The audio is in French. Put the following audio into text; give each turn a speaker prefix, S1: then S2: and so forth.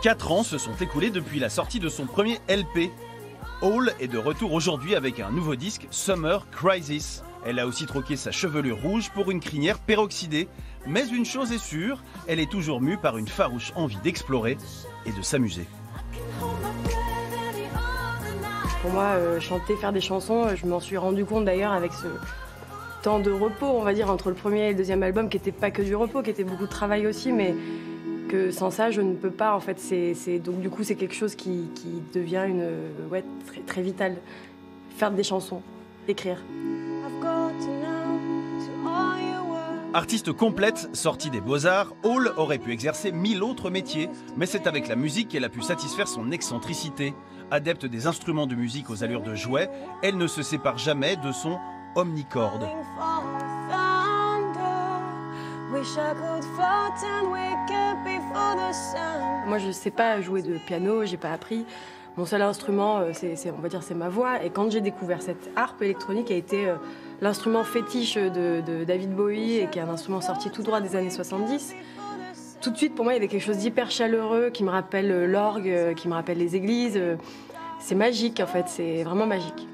S1: 4 ans se sont écoulés depuis la sortie de son premier LP. Hole est de retour aujourd'hui avec un nouveau disque, Summer Crisis. Elle a aussi troqué sa chevelure rouge pour une crinière peroxydée. Mais une chose est sûre, elle est toujours mue par une farouche envie d'explorer et de s'amuser.
S2: Pour moi, chanter, faire des chansons, je m'en suis rendu compte d'ailleurs avec ce temps de repos, on va dire, entre le premier et le deuxième album, qui n'était pas que du repos, qui était beaucoup de travail aussi, mais que sans ça, je ne peux pas, en fait. Donc du coup, c'est quelque chose qui devient très, très vital. Faire des chansons, écrire.
S1: Artiste complète, sortie des Beaux-Arts, Hole aurait pu exercer 1000 autres métiers, mais c'est avec la musique qu'elle a pu satisfaire son excentricité. Adepte des instruments de musique aux allures de jouets, elle ne se sépare jamais de son omnicorde.
S2: Moi, je ne sais pas jouer de piano, j'ai pas appris. Mon seul instrument, on va dire, c'est ma voix. Et quand j'ai découvert cette harpe électronique, qui a été l'instrument fétiche de David Bowie, et qui est un instrument sorti tout droit des années 70, tout de suite, pour moi, il y avait quelque chose d'hyper chaleureux qui me rappelle l'orgue, qui me rappelle les églises. C'est magique, en fait, c'est vraiment magique.